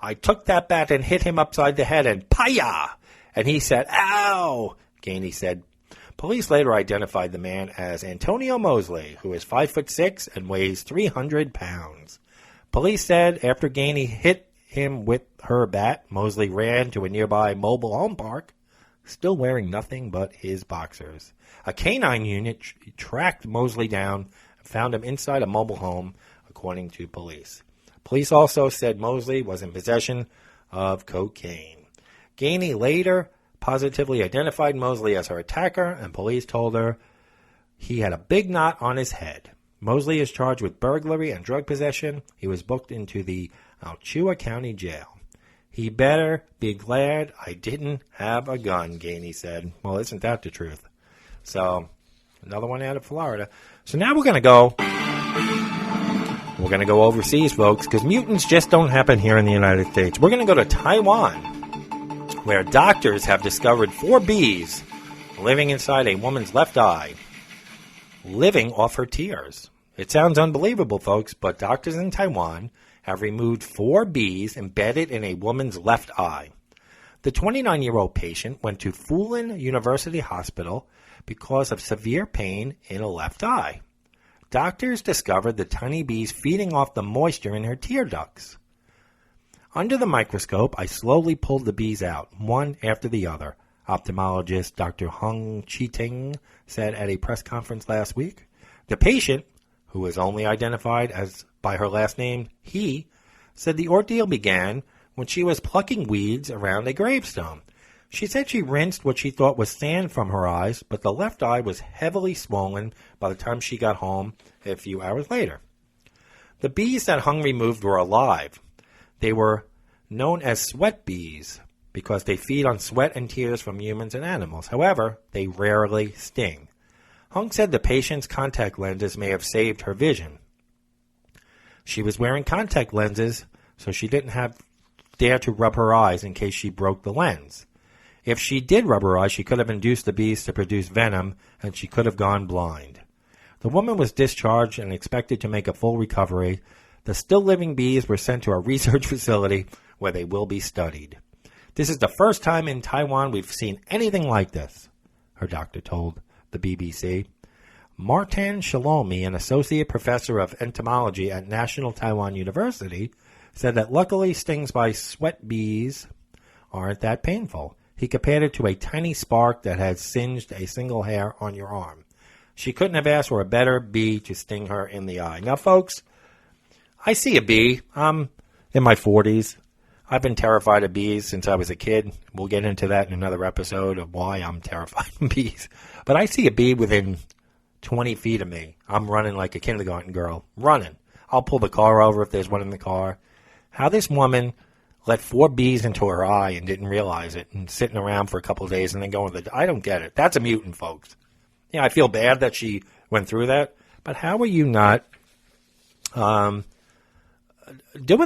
Speaker 6: I took that bat and hit him upside the head, and paya! And he said, ow! Gainey said. Police later identified the man as Antonio Mosley, who is 5'6" and weighs 300 pounds. Police said after Gainey hit him with her bat, Mosley ran to a nearby mobile home park, still wearing nothing but his boxers. A canine unit tracked Mosley down and found him inside a mobile home, according to police. Police also said Mosley was in possession of cocaine. Gainey later positively identified Mosley as her attacker, and police told her he had a big knot on his head. Mosley is charged with burglary and drug possession. He was booked into the Alachua County Jail. He better be glad I didn't have a gun, Gainey said. Well, isn't that the truth? So, another one out of Florida. So now we're going to go overseas, folks, because mutants just don't happen here in the United States. We're going to go to Taiwan, where doctors have discovered 4 bees living inside a woman's left eye, living off her tears. It sounds unbelievable, folks, but doctors in Taiwan have removed 4 bees embedded in a woman's left eye. The 29-year-old patient went to Fulin University Hospital because of severe pain in a left eye. Doctors discovered the tiny bees feeding off the moisture in her tear ducts. Under the microscope, I slowly pulled the bees out, one after the other, ophthalmologist Dr. Hung Chi-ting said at a press conference last week. The patient, who was only identified as by her last name, he, said the ordeal began when she was plucking weeds around a gravestone. She said she rinsed what she thought was sand from her eyes, but the left eye was heavily swollen by the time she got home a few hours later. The bees that Hung removed were alive. They were known as sweat bees because they feed on sweat and tears from humans and animals. However, they rarely sting. Hung said the patient's contact lenses may have saved her vision. She was wearing contact lenses, so she didn't dare to rub her eyes in case she broke the lens. If she did rub her eyes, she could have induced the bees to produce venom, and she could have gone blind. The woman was discharged and expected to make a full recovery. The still living bees were sent to a research facility where they will be studied. This is the first time in Taiwan we've seen anything like this, her doctor told the BBC. Martin Shalomi, an associate professor of entomology at National Taiwan University, said that luckily stings by sweat bees aren't that painful. He compared it to a tiny spark that had singed a single hair on your arm. She couldn't have asked for a better bee to sting her in the eye. Now, folks, I see a bee. I'm in my 40s. I've been terrified of bees since I was a kid. We'll get into that in another episode of why I'm terrified of bees. But I see a bee within 20 feet of me. I'm running like a kindergarten girl. Running. I'll pull the car over if there's one in the car. How this woman let 4 bees into her eye and didn't realize it and sitting around for a couple of days and then going to the... I don't get it. That's a mutant, folks. Yeah, I feel bad that she went through that. But how are you not... doing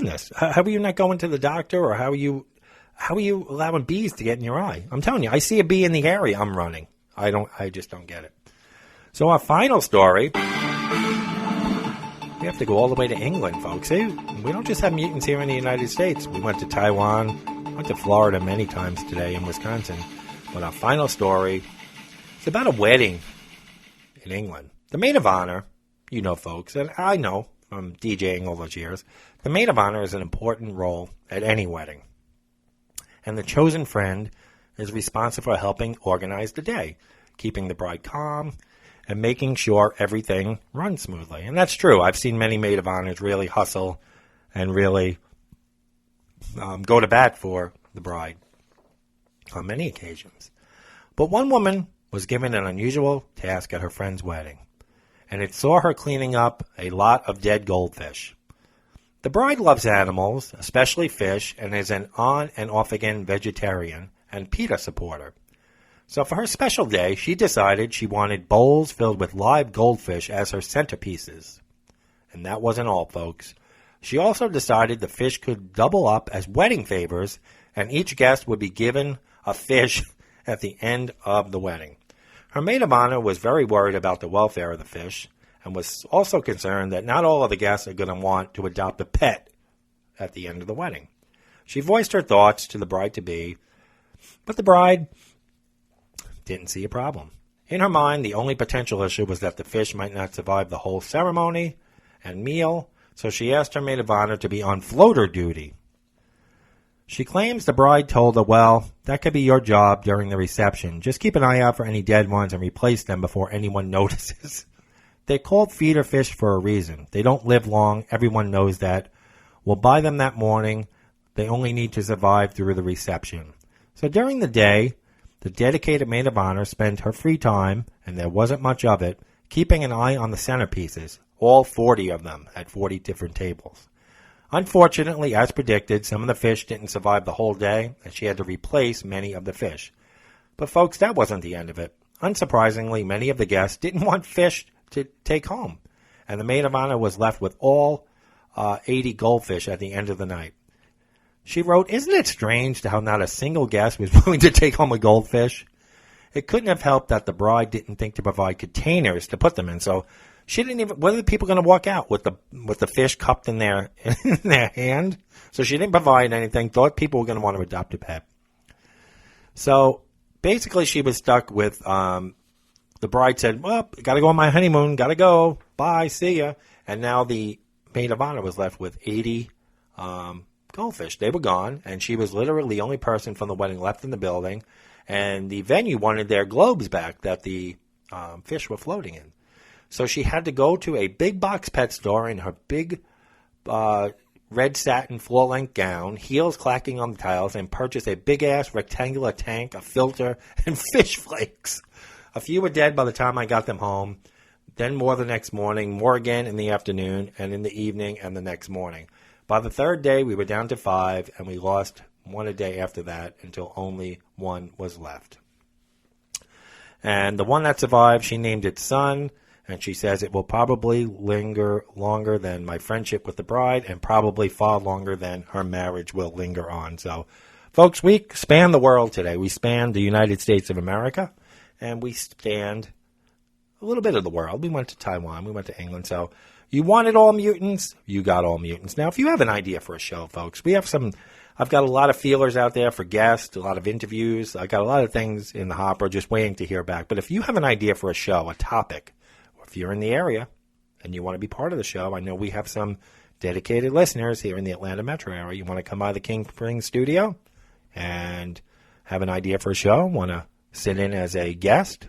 Speaker 6: this? How are you not going to the doctor, or how are you allowing bees to get in your eye? I'm telling you, I see a bee in the area, I'm running. I just don't get it. So our final story, we have to go all the way to England, folks. See, we don't just have mutants here in the United States. We went to Taiwan, went to Florida many times today, in Wisconsin. But our final story is about a wedding in England. The maid of honor, you know, folks, and I know from DJing all those years, the maid of honor is an important role at any wedding. And the chosen friend is responsible for helping organize the day, keeping the bride calm, and making sure everything runs smoothly. And that's true. I've seen many maid of honors really hustle and really go to bat for the bride on many occasions. But one woman was given an unusual task at her friend's wedding, and it saw her cleaning up a lot of dead goldfish. The bride loves animals, especially fish, and is an on and off again vegetarian and PETA supporter. So for her special day, she decided she wanted bowls filled with live goldfish as her centerpieces. And that wasn't all, folks. She also decided the fish could double up as wedding favors, and each guest would be given a fish at the end of the wedding. Her maid of honor was very worried about the welfare of the fish, and was also concerned that not all of the guests are going to want to adopt a pet at the end of the wedding. She voiced her thoughts to the bride-to-be, but the bride didn't see a problem. In her mind, the only potential issue was that the fish might not survive the whole ceremony and meal, so she asked her maid of honor to be on floater duty. She claims the bride told her, well, that could be your job during the reception. Just keep an eye out for any dead ones and replace them before anyone notices. They're called feeder fish for a reason. They don't live long. Everyone knows that. We'll buy them that morning. They only need to survive through the reception. So during the day, the dedicated maid of honor spent her free time, and there wasn't much of it, keeping an eye on the centerpieces, all 40 of them at 40 different tables. Unfortunately, as predicted, some of the fish didn't survive the whole day, and she had to replace many of the fish. But folks, that wasn't the end of it. Unsurprisingly, many of the guests didn't want fish to take home, and the maid of honor was left with all 80 goldfish at the end of the night. She wrote, "Isn't it strange how not a single guest was willing to take home a goldfish?" It couldn't have helped that the bride didn't think to provide containers to put them in, so she didn't even. What are the people going to walk out with the fish cupped in their hand? So she didn't provide anything. Thought people were going to want to adopt a pet. So basically, she was stuck with. The bride said, well, got to go on my honeymoon, got to go, bye, see ya. And now the maid of honor was left with 80 goldfish. They were gone, and she was literally the only person from the wedding left in the building. And the venue wanted their globes back that the fish were floating in. So she had to go to a big box pet store in her big red satin floor-length gown, heels clacking on the tiles, and purchase a big-ass rectangular tank, a filter, and fish flakes. A few were dead by the time I got them home, then more the next morning, more again in the afternoon, and in the evening and the next morning. By the third day, we were down to 5, and we lost one a day after that until only one was left. And the one that survived, she named it Sun, and she says it will probably linger longer than my friendship with the bride, and probably far longer than her marriage will linger on. So, folks, we span the world today. We span the United States of America. And we stand a little bit of the world. We went to Taiwan. We went to England. So you wanted all mutants. You got all mutants. Now, if you have an idea for a show, folks, we have some I've got a lot of feelers out there for guests, a lot of interviews. I got a lot of things in the hopper just waiting to hear back. But if you have an idea for a show, a topic, or if you're in the area and you want to be part of the show, I know we have some dedicated listeners here in the Atlanta metro area. You want to come by the King Spring studio and have an idea for a show, want to sit in as a guest,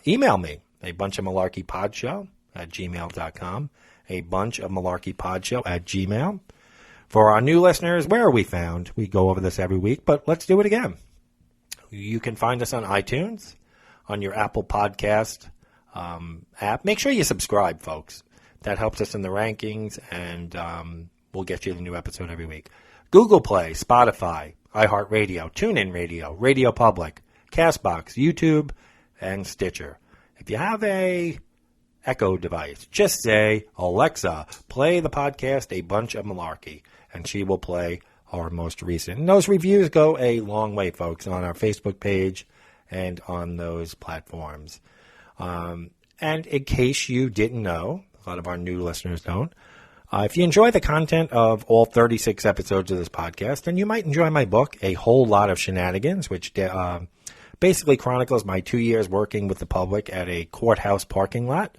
Speaker 6: email me, a bunch of malarkey pod show at gmail.com, a bunch of malarkey pod show at gmail. For our new listeners, where are we found? We go over this every week, but let's do it again. You can find us on iTunes, on your Apple Podcast app. Make sure you subscribe, folks. That helps us in the rankings, and we'll get you the new episode every week. Google Play, Spotify, iHeartRadio, TuneIn Radio, Radio Public, CastBox, YouTube, and Stitcher. If you have a Echo device, just say, Alexa, play the podcast A Bunch of Malarkey, and she will play our most recent. And those reviews go a long way, folks, on our Facebook page and on those platforms. And in case you didn't know, a lot of our new listeners don't, if you enjoy the content of all 36 episodes of this podcast, then you might enjoy my book, A Whole Lot of Shenanigans, which basically chronicles my 2 years working with the public at a courthouse parking lot.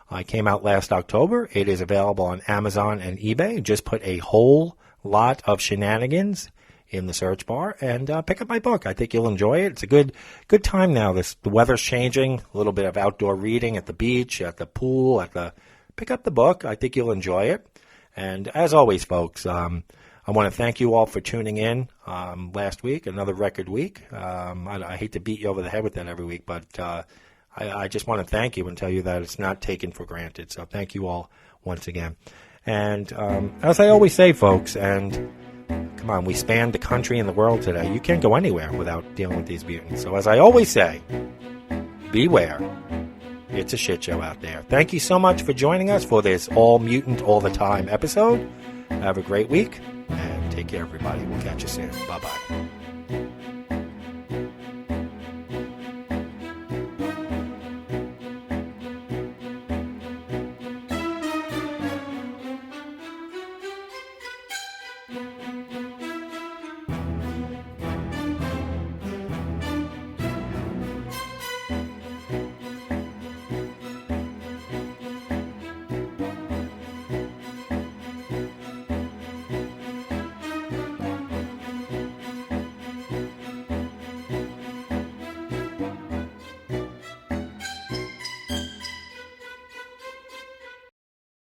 Speaker 6: I came out last October. It is available on Amazon and eBay. Just put A Whole Lot of Shenanigans in the search bar and pick up my book. I think you'll enjoy it. It's a good time now. The weather's changing. A little bit of outdoor reading at the beach, at the pool, pick up the book. I think you'll enjoy it. And as always, folks, I want to thank you all for tuning in last week, another record week. I hate to beat you over the head with that every week, but I just want to thank you and tell you that it's not taken for granted. So thank you all once again. And as I always say, folks, and come on, we span the country and the world today. You can't go anywhere without dealing with these mutants. So as I always say, beware. It's a shit show out there. Thank you so much for joining us for this All Mutant All the Time episode. Have a great week, and take care, everybody. We'll catch you soon. Bye-bye.